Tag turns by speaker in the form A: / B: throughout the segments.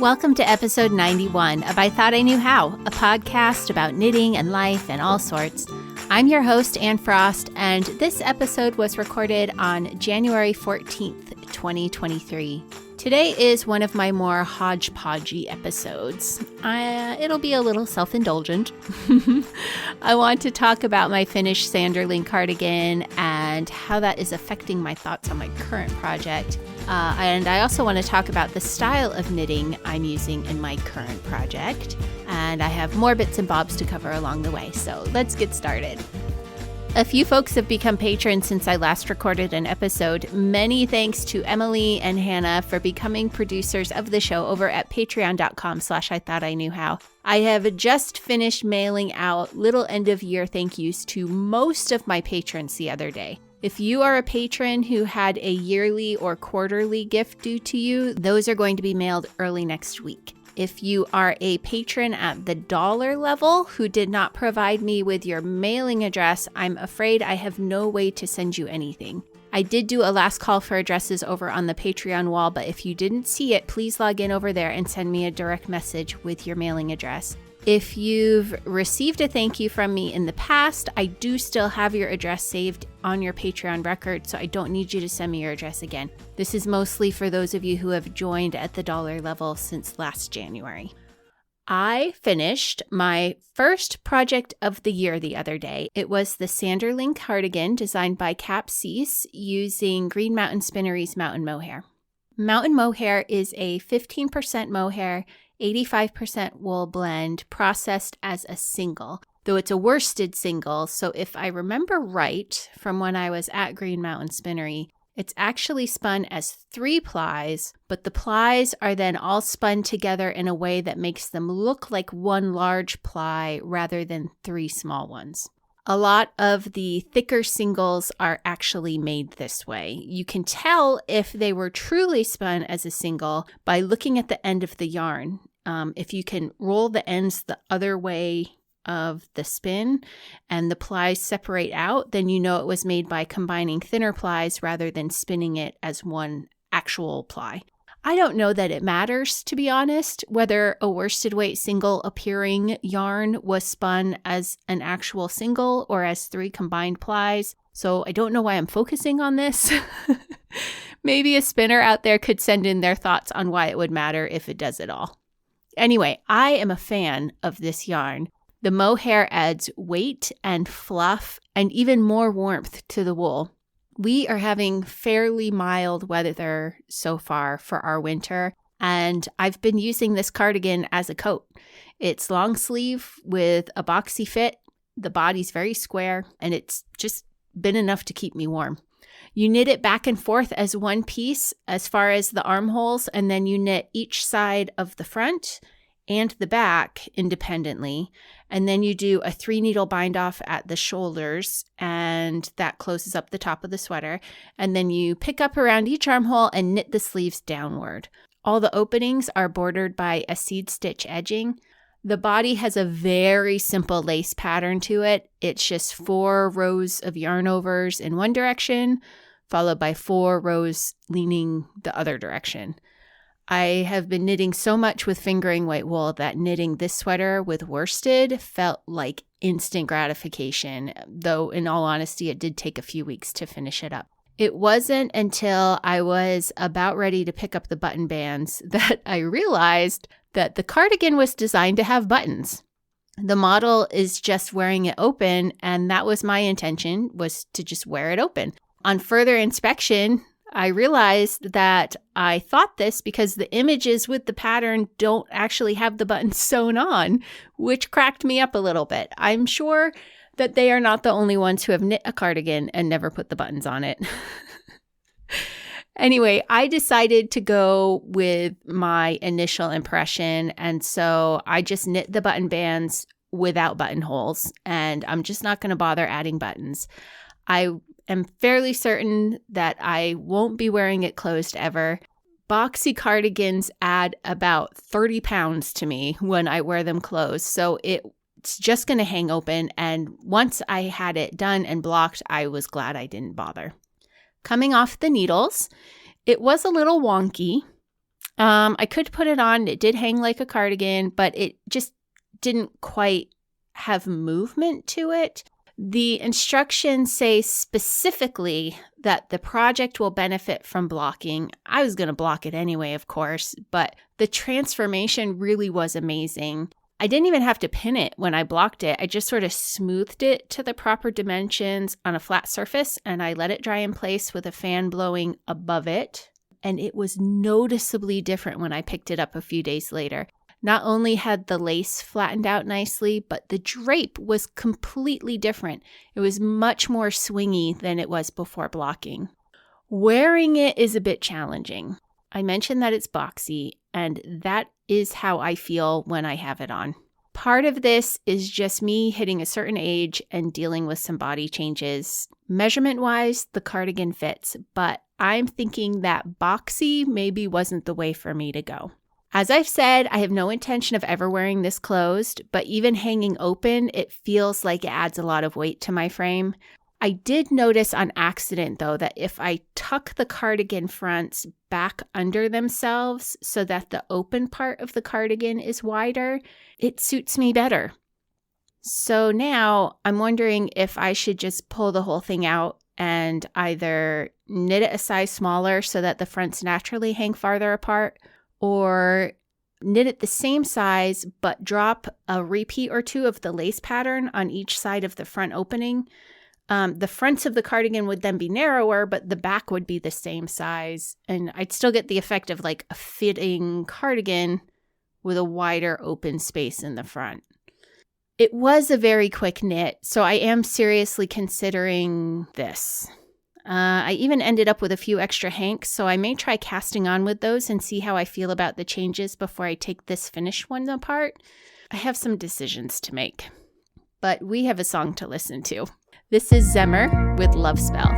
A: Welcome to episode 91 of I Thought I Knew How, a podcast about knitting and life and all sorts. I'm your host, Anne Frost, and this episode was recorded on January 14th, 2023. Today is one of my more hodgepodgey episodes. It'll be a little self-indulgent. I want to talk about my finished Sanderling cardigan and how that is affecting my thoughts on my current project. And I also want to talk about the style of knitting I'm using in my current project. And I have more bits and bobs to cover along the way, so let's get started. A few folks have become patrons since I last recorded an episode. Many thanks to Emily and Hannah for becoming producers of the show over at patreon.com/IThoughtIKnewHow. I have just finished mailing out little end of year thank yous to most of my patrons the other day. If you are a patron who had a yearly or quarterly gift due to you, those are going to be mailed early next week. If you are a patron at the dollar level who did not provide me with your mailing address, I'm afraid I have no way to send you anything. I did do a last call for addresses over on the Patreon wall, but if you didn't see it, please log in over there and send me a direct message with your mailing address. If you've received a thank you from me in the past, I do still have your address saved on your Patreon record, so I don't need you to send me your address again. This is mostly for those of you who have joined at the dollar level since last January. I finished my first project of the year the other day. It was the Sanderling Cardigan designed by Cap Cease using Green Mountain Spinnery's Mountain Mohair. Mountain Mohair is a 15% mohair, 85% wool blend processed as a single, though it's a worsted single. So if I remember right from when I was at Green Mountain Spinnery, it's actually spun as 3 plies, but the plies are then all spun together in a way that makes them look like one large ply rather than 3 small ones. A lot of the thicker singles are actually made this way. You can tell if they were truly spun as a single by looking at the end of the yarn. If you can roll the ends the other way of the spin and the plies separate out, then you know it was made by combining thinner plies rather than spinning it as one actual ply. I don't know that it matters, to be honest, whether a worsted weight single appearing yarn was spun as an actual single or as 3 combined plies. So I don't know why I'm focusing on this. Maybe a spinner out there could send in their thoughts on why it would matter if it does at all. Anyway, I am a fan of this yarn. The mohair adds weight and fluff and even more warmth to the wool. We are having fairly mild weather so far for our winter, and I've been using this cardigan as a coat. It's long sleeve with a boxy fit. The body's very square, and it's just been enough to keep me warm. You knit it back and forth as one piece as far as the armholes, and then you knit each side of the front and the back independently. And then you do a 3 needle bind off at the shoulders, and that closes up the top of the sweater. And then you pick up around each armhole and knit the sleeves downward. All the openings are bordered by a seed stitch edging. The body has a very simple lace pattern to it. It's just 4 rows of yarn overs in one direction, followed by 4 rows leaning the other direction. I have been knitting so much with fingering white wool that knitting this sweater with worsted felt like instant gratification, though in all honesty, it did take a few weeks to finish it up. It wasn't until I was about ready to pick up the button bands that I realized that the cardigan was designed to have buttons. The model is just wearing it open, and that was my intention, was to just wear it open. On further inspection, I realized that I thought this because the images with the pattern don't actually have the buttons sewn on, which cracked me up a little bit. I'm sure that they are not the only ones who have knit a cardigan and never put the buttons on it. Anyway, I decided to go with my initial impression, and so I just knit the button bands without buttonholes, and I'm just not going to bother adding buttons. I am fairly certain that I won't be wearing it closed ever. Boxy cardigans add about 30 pounds to me when I wear them closed, so it's just going to hang open, and once I had it done and blocked, I was glad I didn't bother. Coming off the needles, it was a little wonky. I could put it on. It did hang like a cardigan, but it just didn't quite have movement to it. The instructions say specifically that the project will benefit from blocking. I was going to block it anyway, of course, but the transformation really was amazing. I didn't even have to pin it when I blocked it. I just sort of smoothed it to the proper dimensions on a flat surface, and I let it dry in place with a fan blowing above it. And it was noticeably different when I picked it up a few days later. Not only had the lace flattened out nicely, but the drape was completely different. It was much more swingy than it was before blocking. Wearing it is a bit challenging. I mentioned that it's boxy, and that is how I feel when I have it on. Part of this is just me hitting a certain age and dealing with some body changes. Measurement-wise, the cardigan fits, but I'm thinking that boxy maybe wasn't the way for me to go. As I've said, I have no intention of ever wearing this closed, but even hanging open, it feels like it adds a lot of weight to my frame. I did notice on accident, though, that if I tuck the cardigan fronts back under themselves so that the open part of the cardigan is wider, it suits me better. So now I'm wondering if I should just pull the whole thing out and either knit it a size smaller so that the fronts naturally hang farther apart, or knit it the same size but drop a repeat or two of the lace pattern on each side of the front opening. The fronts of the cardigan would then be narrower, but the back would be the same size, and I'd still get the effect of like a fitting cardigan with a wider open space in the front. It was a very quick knit, so I am seriously considering this. I even ended up with a few extra hanks, so I may try casting on with those and see how I feel about the changes before I take this finished one apart. I have some decisions to make, but we have a song to listen to. This is Zemer with Love Spell.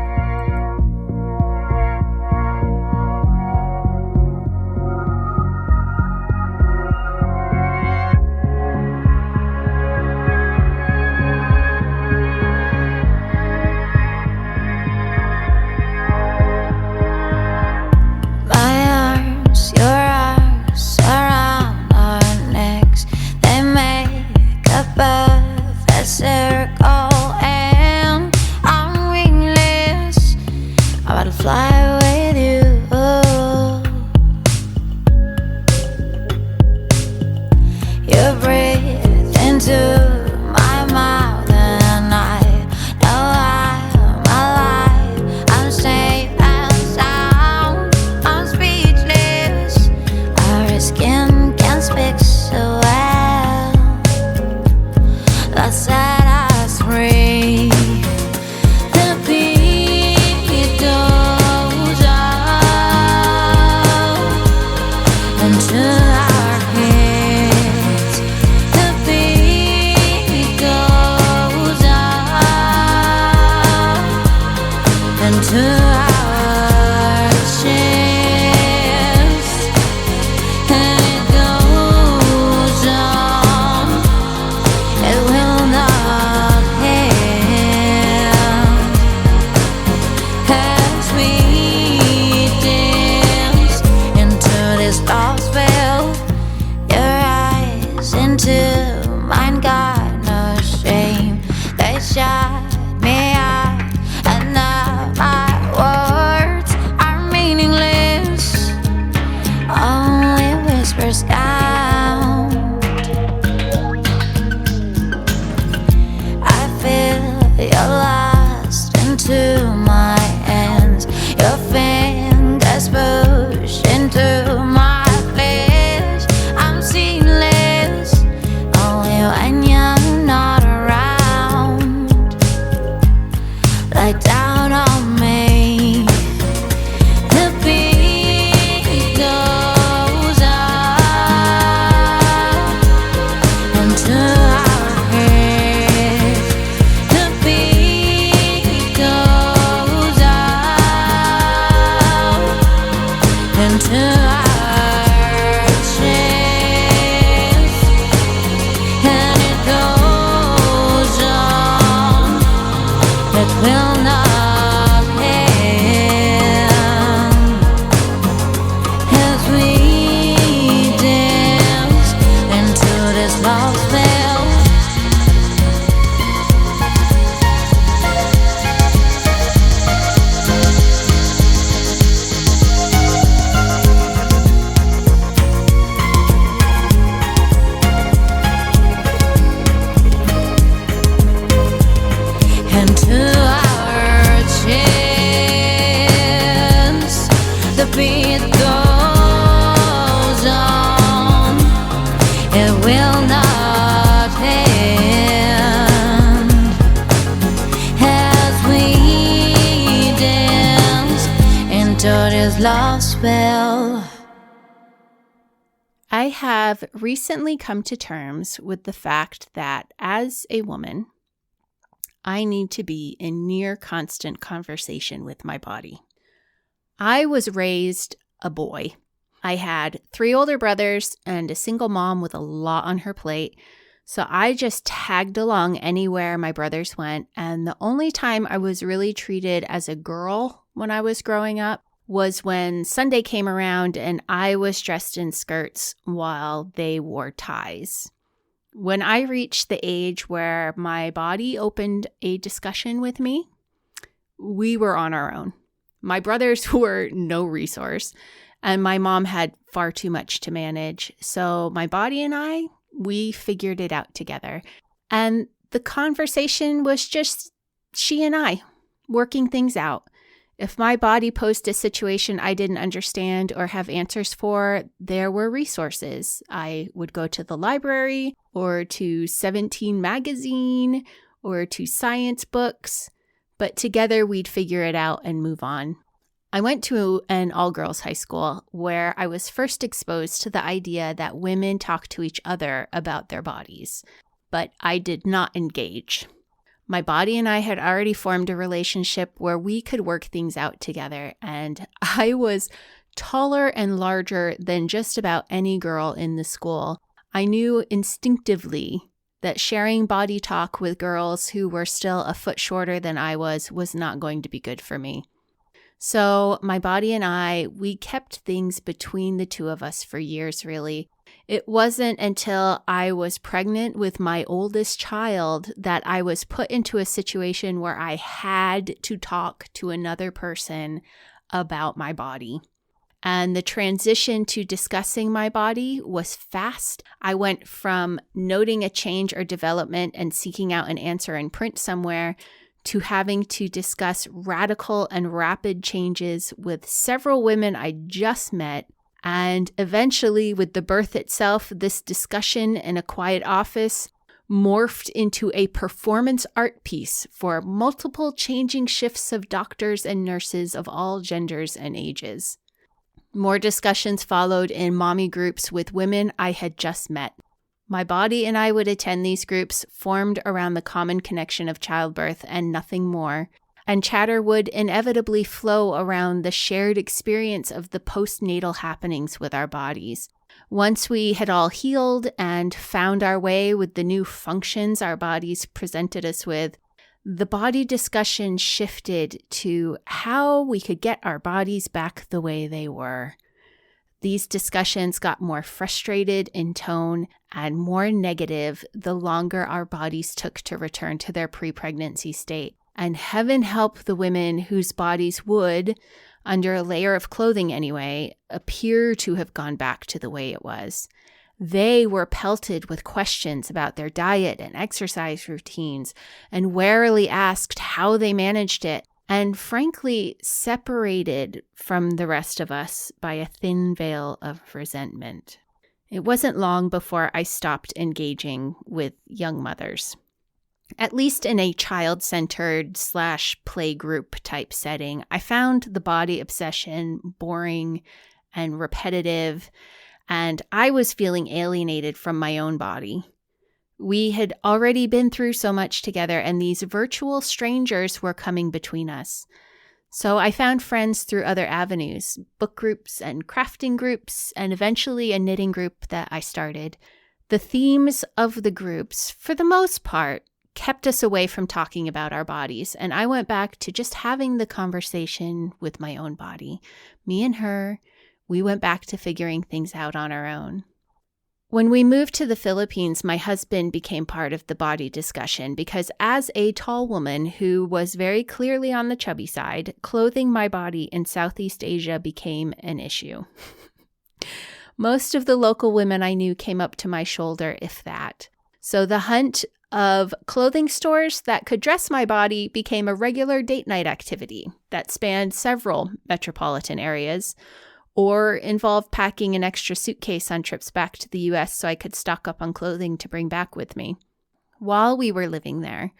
B: When you're not around, it will not end as we dance into this last spell.
A: I have recently come to terms with the fact that as a woman, I need to be in near constant conversation with my body. I was raised a boy. I had 3 older brothers and a single mom with a lot on her plate. So I just tagged along anywhere my brothers went. And the only time I was really treated as a girl when I was growing up was when Sunday came around and I was dressed in skirts while they wore ties. When I reached the age where my body opened a discussion with me, we were on our own. My brothers were no resource, and my mom had far too much to manage. So my body and I, we figured it out together. And the conversation was just she and I working things out. If my body posed a situation I didn't understand or have answers for, there were resources. I would go to the library or to 17 magazine or to science books, but together we'd figure it out and move on. I went to an all-girls high school where I was first exposed to the idea that women talk to each other about their bodies, but I did not engage. My body and I had already formed a relationship where we could work things out together, and I was taller and larger than just about any girl in the school. I knew instinctively that sharing body talk with girls who were still a foot shorter than I was not going to be good for me. So my body and I, we kept things between the two of us for years, really. It wasn't until I was pregnant with my oldest child that I was put into a situation where I had to talk to another person about my body. And the transition to discussing my body was fast. I went from noting a change or development and seeking out an answer in print somewhere to having to discuss radical and rapid changes with several women I just met. And eventually, with the birth itself, this discussion in a quiet office morphed into a performance art piece for multiple changing shifts of doctors and nurses of all genders and ages. More discussions followed in mommy groups with women I had just met. My body and I would attend these groups formed around the common connection of childbirth and nothing more. And chatter would inevitably flow around the shared experience of the postnatal happenings with our bodies. Once we had all healed and found our way with the new functions our bodies presented us with, the body discussion shifted to how we could get our bodies back the way they were. These discussions got more frustrated in tone and more negative the longer our bodies took to return to their pre-pregnancy state. And heaven help the women whose bodies would, under a layer of clothing anyway, appear to have gone back to the way it was. They were pelted with questions about their diet and exercise routines and warily asked how they managed it, and frankly separated from the rest of us by a thin veil of resentment. It wasn't long before I stopped engaging with young mothers. At least in a child-centered / playgroup type setting, I found the body obsession boring and repetitive, and I was feeling alienated from my own body. We had already been through so much together, and these virtual strangers were coming between us. So I found friends through other avenues, book groups and crafting groups, and eventually a knitting group that I started. The themes of the groups, for the most part, kept us away from talking about our bodies, and I went back to just having the conversation with my own body. Me and her, we went back to figuring things out on our own. When we moved to the Philippines, my husband became part of the body discussion because as a tall woman who was very clearly on the chubby side, clothing my body in Southeast Asia became an issue. Most of the local women I knew came up to my shoulder, if that. So the hunt of clothing stores that could dress my body became a regular date night activity that spanned several metropolitan areas, or involved packing an extra suitcase on trips back to the US so I could stock up on clothing to bring back with me. While we were living there,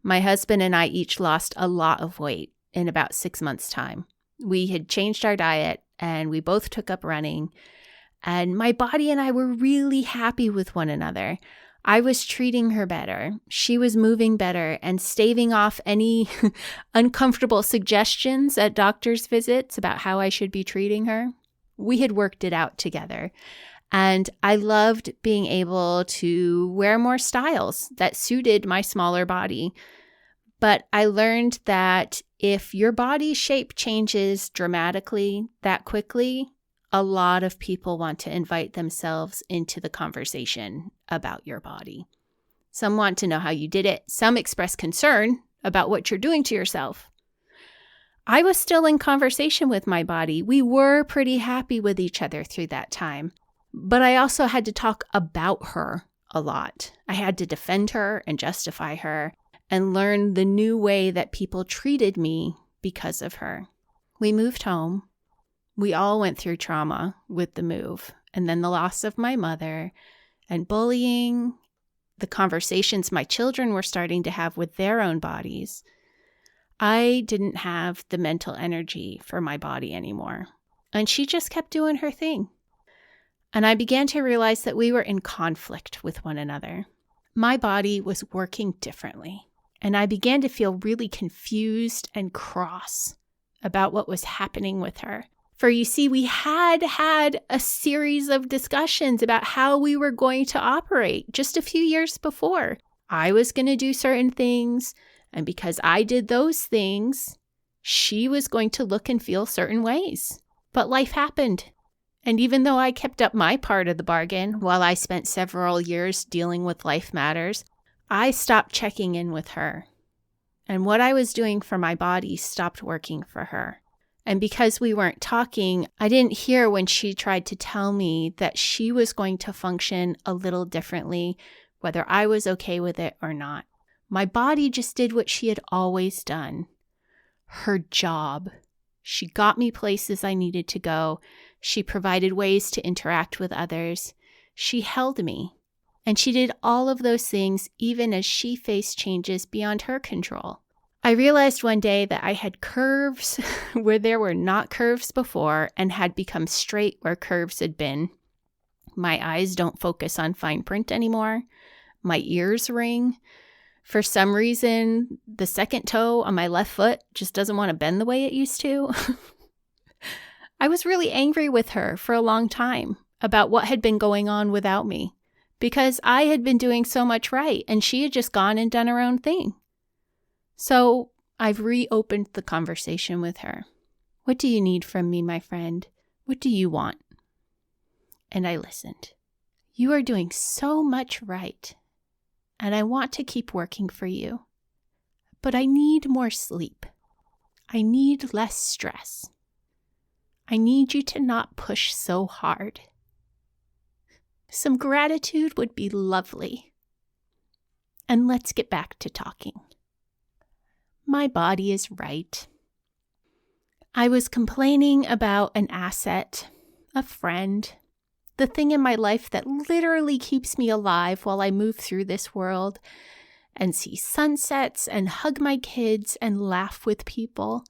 A: my husband and I each lost a lot of weight in about 6 months' time. We had changed our diet and we both took up running, and my body and I were really happy with one another. I was treating her better. She was moving better and staving off any uncomfortable suggestions at doctor's visits about how I should be treating her. We had worked it out together. And I loved being able to wear more styles that suited my smaller body. But I learned that if your body shape changes dramatically that quickly, a lot of people want to invite themselves into the conversation about your body. Some want to know how you did it. Some express concern about what you're doing to yourself. I was still in conversation with my body. We were pretty happy with each other through that time. But I also had to talk about her a lot. I had to defend her and justify her and learn the new way that people treated me because of her. We moved home. We all went through trauma with the move, and then the loss of my mother and bullying, the conversations my children were starting to have with their own bodies. I didn't have the mental energy for my body anymore, and she just kept doing her thing. And I began to realize that we were in conflict with one another. My body was working differently, and I began to feel really confused and cross about what was happening with her. For you see, we had a series of discussions about how we were going to operate just a few years before. I was going to do certain things, and because I did those things, she was going to look and feel certain ways. But life happened. And even though I kept up my part of the bargain while I spent several years dealing with life matters, I stopped checking in with her. And what I was doing for my body stopped working for her. And because we weren't talking, I didn't hear when she tried to tell me that she was going to function a little differently, whether I was okay with it or not. My body just did what she had always done. Her job. She got me places I needed to go. She provided ways to interact with others. She held me. And she did all of those things even as she faced changes beyond her control. I realized one day that I had curves where there were not curves before and had become straight where curves had been. My eyes don't focus on fine print anymore. My ears ring. For some reason, the second toe on my left foot just doesn't want to bend the way it used to. I was really angry with her for a long time about what had been going on without me because I had been doing so much right and she had just gone and done her own thing. So I've reopened the conversation with her. What do you need from me, my friend? What do you want? And I listened. You are doing so much right, and I want to keep working for you. But I need more sleep. I need less stress. I need you to not push so hard. Some gratitude would be lovely. And let's get back to talking. My body is right. I was complaining about an asset, a friend, the thing in my life that literally keeps me alive while I move through this world and see sunsets and hug my kids and laugh with people.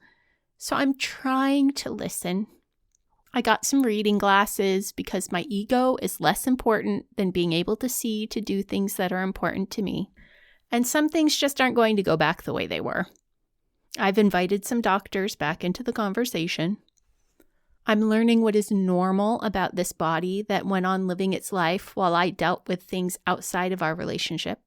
A: So I'm trying to listen. I got some reading glasses because my ego is less important than being able to see to do things that are important to me. And some things just aren't going to go back the way they were. I've invited some doctors back into the conversation. I'm learning what is normal about this body that went on living its life while I dealt with things outside of our relationship.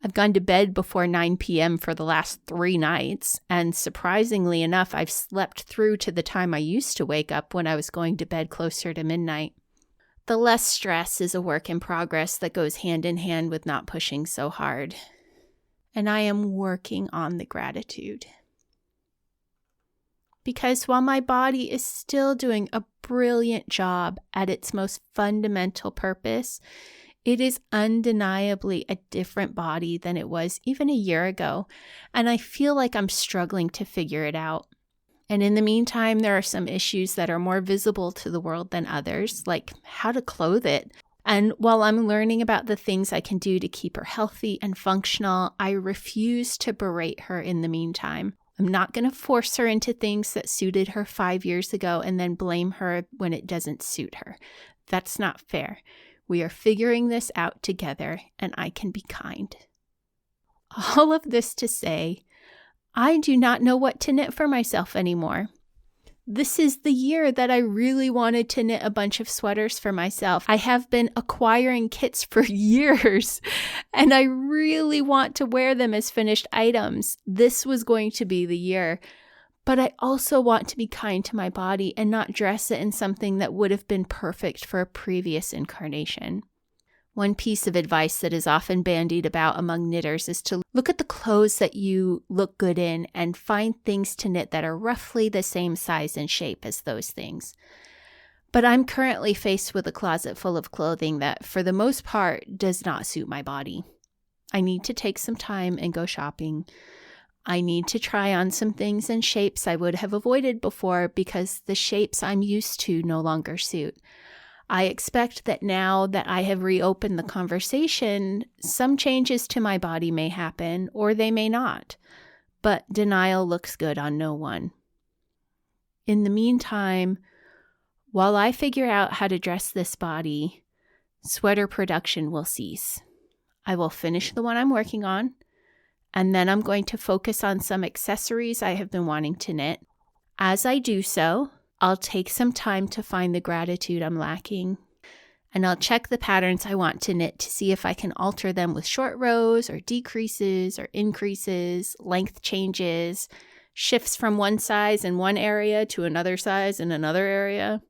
A: I've gone to bed before 9 p.m. for the last 3 nights, and surprisingly enough, I've slept through to the time I used to wake up when I was going to bed closer to midnight. The less stress is a work in progress that goes hand in hand with not pushing so hard. And I am working on the gratitude. Because while my body is still doing a brilliant job at its most fundamental purpose, it is undeniably a different body than it was even a year ago, and I feel like I'm struggling to figure it out. And in the meantime, there are some issues that are more visible to the world than others, like how to clothe it. And while I'm learning about the things I can do to keep her healthy and functional, I refuse to berate her in the meantime. I'm not going to force her into things that suited her 5 years ago and then blame her when it doesn't suit her. That's not fair. We are figuring this out together, and I can be kind. All of this to say, I do not know what to knit for myself anymore. This is the year that I really wanted to knit a bunch of sweaters for myself. I have been acquiring kits for years, and I really want to wear them as finished items. This was going to be the year. But I also want to be kind to my body and not dress it in something that would have been perfect for a previous incarnation. One piece of advice that is often bandied about among knitters is to look at the clothes that you look good in and find things to knit that are roughly the same size and shape as those things. But I'm currently faced with a closet full of clothing that, for the most part, does not suit my body. I need to take some time and go shopping. I need to try on some things and shapes I would have avoided before because the shapes I'm used to no longer suit. I expect that now that I have reopened the conversation, some changes to my body may happen or they may not, but denial looks good on no one. In the meantime, while I figure out how to dress this body, sweater production will cease. I will finish the one I'm working on, and then I'm going to focus on some accessories I have been wanting to knit. As I do so, I'll take some time to find the gratitude I'm lacking, and I'll check the patterns I want to knit to see if I can alter them with short rows or decreases or increases, length changes, shifts from one size in one area to another size in another area.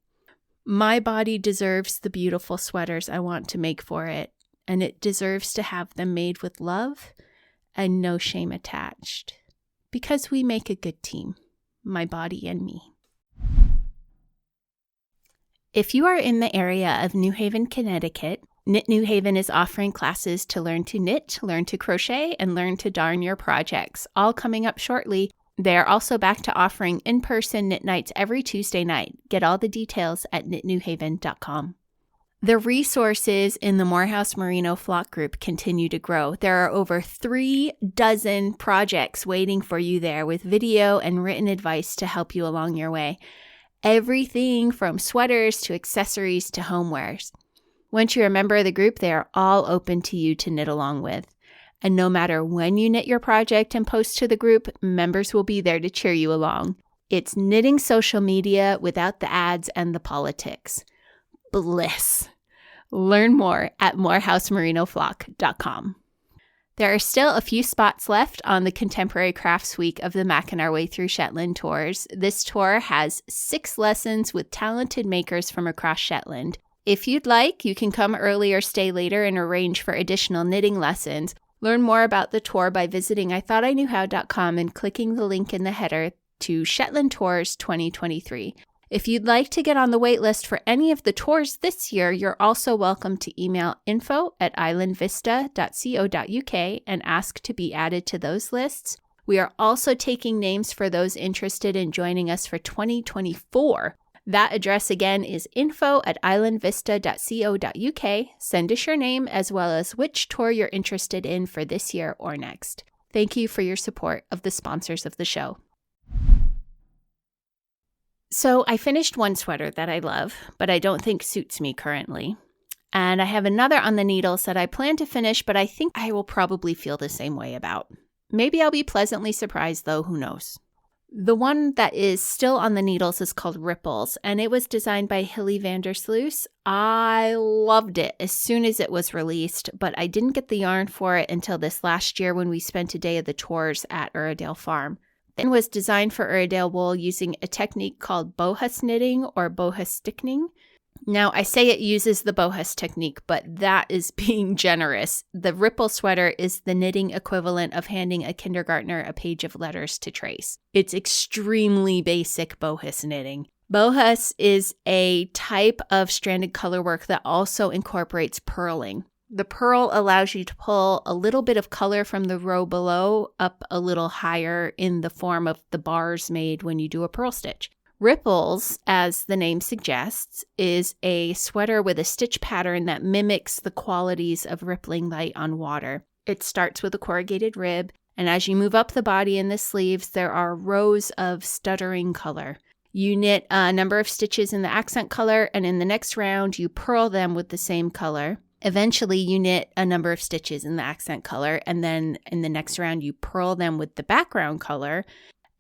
A: My body deserves the beautiful sweaters I want to make for it, and it deserves to have them made with love and no shame attached, because we make a good team, my body and me. If you are in the area of New Haven, Connecticut, Knit New Haven is offering classes to learn to knit, learn to crochet, and learn to darn your projects, all coming up shortly. They are also back to offering in-person knit nights every Tuesday night. Get all the details at knitnewhaven.com. The resources in the Morehouse Merino Flock Group continue to grow. There are over 36 projects waiting for you there with video and written advice to help you along your way. Everything from sweaters to accessories to homewares. Once you're a member of the group, they are all open to you to knit along with. And no matter when you knit your project and post to the group, members will be there to cheer you along. It's knitting social media without the ads and the politics. Bliss. Learn more at morehousemerinoflock.com. There are still a few spots left on the Contemporary Crafts Week of the Macking Our Way Through Shetland tours. This tour has 6 lessons with talented makers from across Shetland. If you'd like, you can come early or stay later and arrange for additional knitting lessons. Learn more about the tour by visiting IthoughtIKnewHow.com and clicking the link in the header to Shetland Tours 2023. If you'd like to get on the wait list for any of the tours this year, you're also welcome to email info@islandvista.co.uk and ask to be added to those lists. We are also taking names for those interested in joining us for 2024. That address again is info@islandvista.co.uk. Send us your name as well as which tour you're interested in for this year or next. Thank you for your support of the sponsors of the show. So I finished one sweater that I love, but I don't think suits me currently. And I have another on the needles that I plan to finish, but I think I will probably feel the same way about. Maybe I'll be pleasantly surprised though, who knows. The one that is still on the needles is called Ripples, and it was designed by Hilly Vandersloos. I loved it as soon as it was released, but I didn't get the yarn for it until this last year when we spent a day of the tours at Uredale Farm. It was designed for Uredale wool using a technique called Bohus knitting or Bohus Stickning. Now, I say it uses the Bohus technique, but that is being generous. The Ripple sweater is the knitting equivalent of handing a kindergartner a page of letters to trace. It's extremely basic Bohus knitting. Bohus is a type of stranded colorwork that also incorporates purling. The purl allows you to pull a little bit of color from the row below up a little higher in the form of the bars made when you do a purl stitch. Ripples, as the name suggests, is a sweater with a stitch pattern that mimics the qualities of rippling light on water. It starts with a corrugated rib, and as you move up the body and the sleeves, there are rows of stuttering color. You knit a number of stitches in the accent color, and in the next round, you purl them with the same color. Eventually, you knit a number of stitches in the accent color, and then in the next round, you purl them with the background color.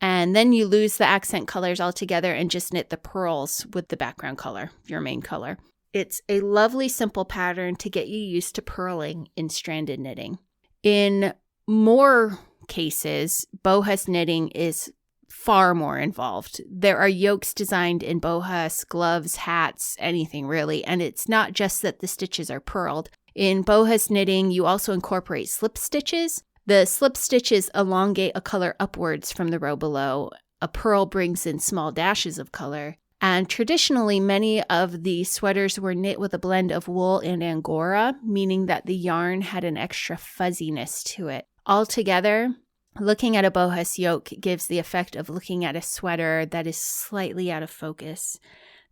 A: And then you lose the accent colors altogether and just knit the purls with the background color, your main color. It's a lovely, simple pattern to get you used to purling in stranded knitting. In more cases, bohus knitting is far more involved. There are yokes designed in bohus, gloves, hats, anything really. And it's not just that the stitches are purled. In bohus knitting, you also incorporate slip stitches. The slip stitches elongate a color upwards from the row below. A purl brings in small dashes of color. And traditionally, many of the sweaters were knit with a blend of wool and angora, meaning that the yarn had an extra fuzziness to it. Altogether, looking at a bohus yoke gives the effect of looking at a sweater that is slightly out of focus.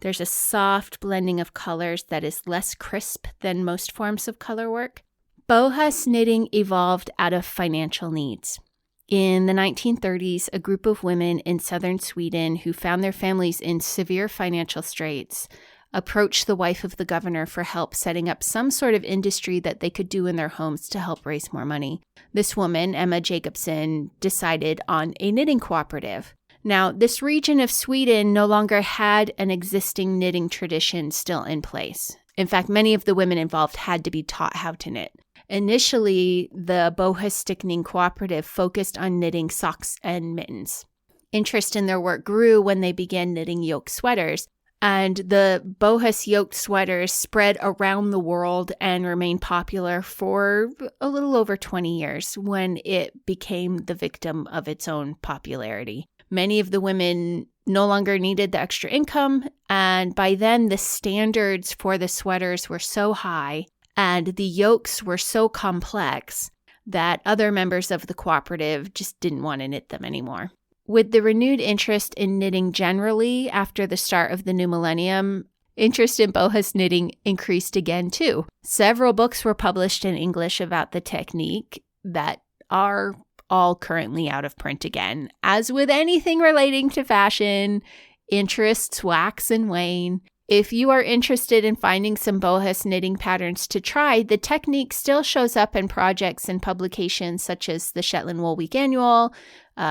A: There's a soft blending of colors that is less crisp than most forms of color work. Bohus knitting evolved out of financial needs. In the 1930s, a group of women in southern Sweden who found their families in severe financial straits approached the wife of the governor for help setting up some sort of industry that they could do in their homes to help raise more money. This woman, Emma Jacobson, decided on a knitting cooperative. Now, this region of Sweden no longer had an existing knitting tradition still in place. In fact, many of the women involved had to be taught how to knit. Initially, the Bohus Stickning cooperative focused on knitting socks and mittens. Interest in their work grew when they began knitting yoke sweaters, and the Bohus yoked sweaters spread around the world and remained popular for a little over 20 years when it became the victim of its own popularity. Many of the women no longer needed the extra income, and by then the standards for the sweaters were so high and the yokes were so complex that other members of the cooperative just didn't want to knit them anymore. With the renewed interest in knitting generally after the start of the new millennium, interest in bohus knitting increased again too. Several books were published in English about the technique that are all currently out of print again. As with anything relating to fashion, interests wax and wane. If you are interested in finding some bohus knitting patterns to try, the technique still shows up in projects and publications such as the Shetland Wool Week Annual,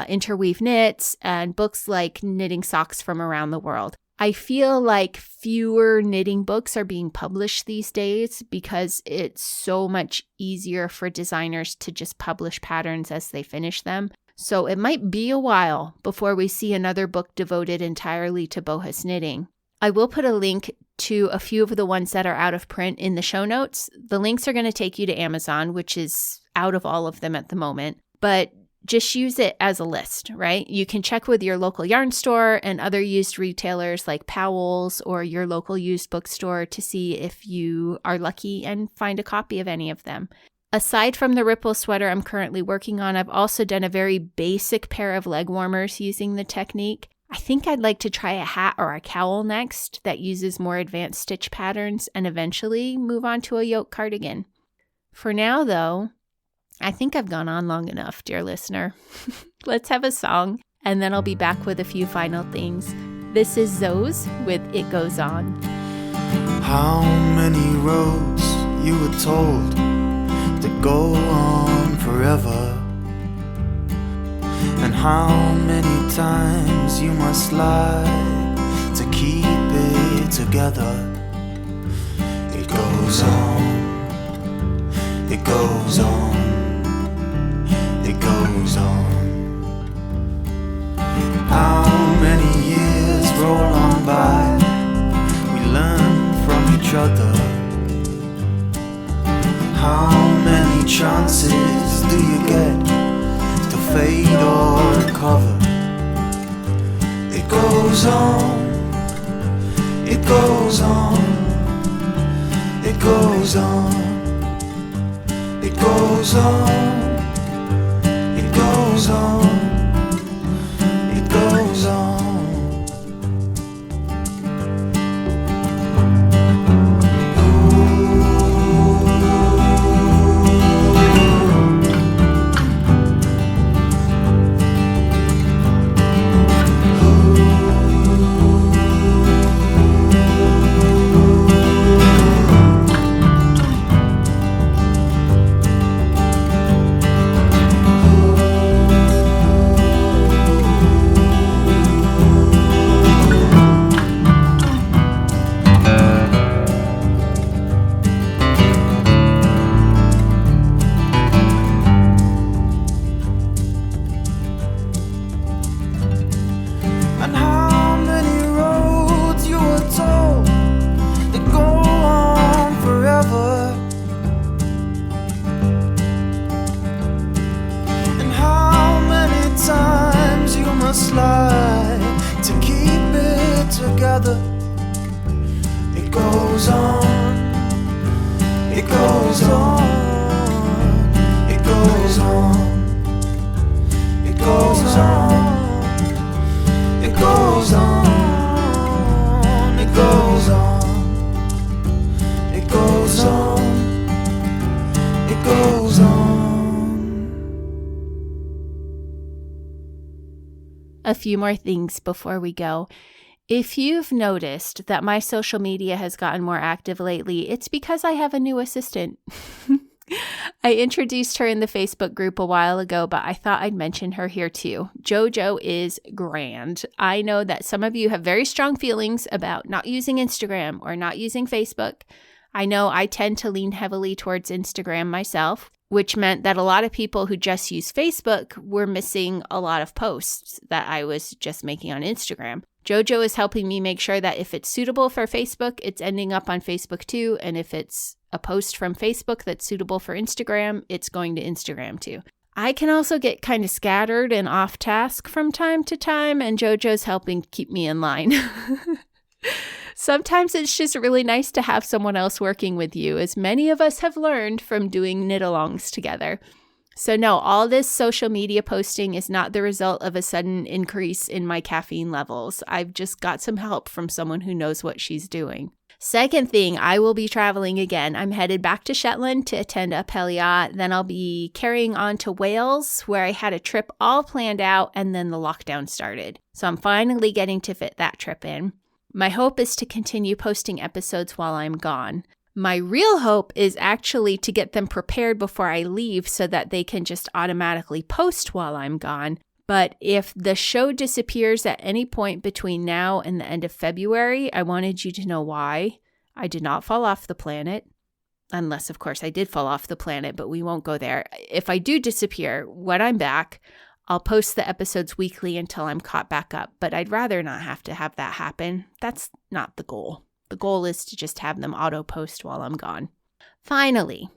A: Interweave Knits, and books like Knitting Socks from Around the World. I feel like fewer knitting books are being published these days because it's so much easier for designers to just publish patterns as they finish them. So it might be a while before we see another book devoted entirely to bohus knitting. I will put a link to a few of the ones that are out of print in the show notes. The links are going to take you to Amazon, which is out of all of them at the moment, but just use it as a list, right? You can check with your local yarn store and other used retailers like Powell's or your local used bookstore to see if you are lucky and find a copy of any of them. Aside from the ripple sweater I'm currently working on, I've also done a very basic pair of leg warmers using the technique. I think I'd like to try a hat or a cowl next that uses more advanced stitch patterns and eventually move on to a yoke cardigan. For now, though, I think I've gone on long enough, dear listener. Let's have a song, and then I'll be back with a few final things. This is Zoze with It Goes On.
C: How many roads you were told to go on forever, and how many times you must lie to keep it together. It goes on, it goes on, it goes on. How many years roll on by, we learn from each other. How many chances do you get to fade or recover? It goes on, it goes on, it goes on. It goes on, it goes on, it goes on. And how many roads you were told that go on forever, and how many times you must lie to keep it together. It goes on, it goes on, it goes on, it goes on. It goes on, it goes on, it goes on, it goes on.
A: A few more things before we go. If you've noticed that my social media has gotten more active lately, it's because I have a new assistant. I introduced her in the Facebook group a while ago, but I thought I'd mention her here too. JoJo is grand. I know that some of you have very strong feelings about not using Instagram or not using Facebook. I know I tend to lean heavily towards Instagram myself, which meant that a lot of people who just use Facebook were missing a lot of posts that I was just making on Instagram. JoJo is helping me make sure that if it's suitable for Facebook, it's ending up on Facebook too. And if it's a post from Facebook that's suitable for Instagram, it's going to Instagram too. I can also get kind of scattered and off task from time to time, and JoJo's helping keep me in line. Sometimes it's just really nice to have someone else working with you, as many of us have learned from doing knit-alongs together. So no, all this social media posting is not the result of a sudden increase in my caffeine levels. I've just got some help from someone who knows what she's doing. Second thing, I will be traveling again. I'm headed back to Shetland to attend a Peliat. Then I'll be carrying on to Wales, where I had a trip all planned out and then the lockdown started. So I'm finally getting to fit that trip in. My hope is to continue posting episodes while I'm gone. My real hope is actually to get them prepared before I leave so that they can just automatically post while I'm gone. But if the show disappears at any point between now and the end of February, I wanted you to know why. I did not fall off the planet. Unless, of course, I did fall off the planet, but we won't go there. If I do disappear, when I'm back, I'll post the episodes weekly until I'm caught back up. But I'd rather not have to have that happen. That's not the goal. The goal is to just have them auto-post while I'm gone. Finally,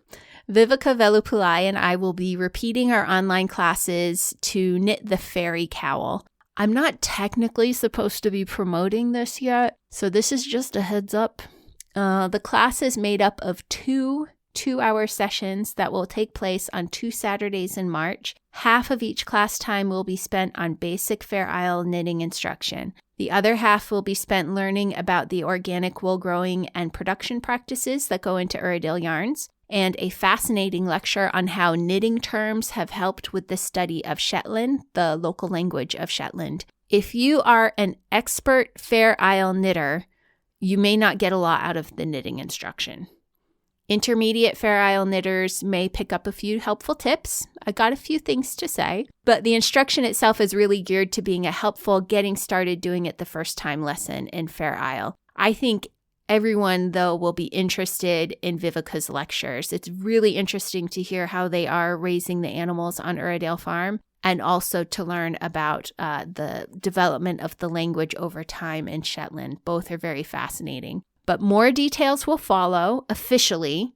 A: Viveka Velupillai and I will be repeating our online classes to knit the fairy cowl. I'm not technically supposed to be promoting this yet, so this is just a heads up. The class is made up of two 2-hour sessions that will take place on 2 Saturdays in March. Half of each class time will be spent on basic Fair Isle knitting instruction. The other half will be spent learning about the organic wool growing and production practices that go into Uradale yarns, and a fascinating lecture on how knitting terms have helped with the study of Shetland, the local language of Shetland. If you are an expert Fair Isle knitter, you may not get a lot out of the knitting instruction. Intermediate Fair Isle knitters may pick up a few helpful tips. I got a few things to say, but the instruction itself is really geared to being a helpful getting started doing it the first time lesson in Fair Isle. I think everyone, though, will be interested in Viveka's lectures. It's really interesting to hear how they are raising the animals on Uradale Farm, and also to learn about the development of the language over time in Shetland. Both are very fascinating. But more details will follow officially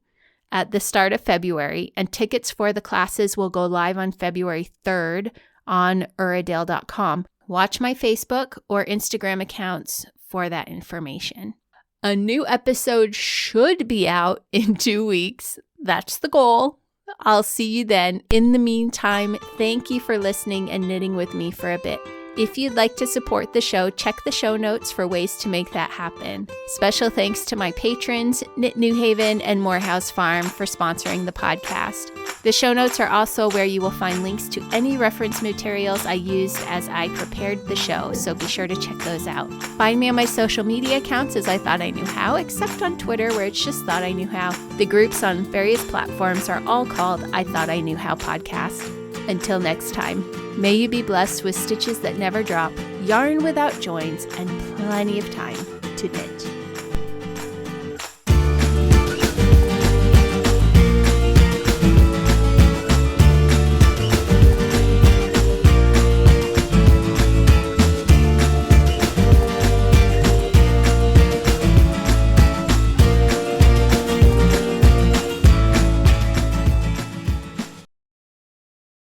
A: at the start of February, and tickets for the classes will go live on February 3rd on uradale.com. Watch my Facebook or Instagram accounts for that information. A new episode should be out in 2 weeks. That's the goal. I'll see you then. In the meantime, thank you for listening and knitting with me for a bit. If you'd like to support the show, check the show notes for ways to make that happen. Special thanks to my patrons, Knit New Haven and Morehouse Farm, for sponsoring the podcast. The show notes are also where you will find links to any reference materials I used as I prepared the show, so be sure to check those out. Find me on my social media accounts as I Thought I Knew How, except on Twitter where it's just Thought I Knew How. The groups on various platforms are all called I Thought I Knew How Podcast. Until next time, may you be blessed with stitches that never drop, yarn without joins, and plenty of time to knit.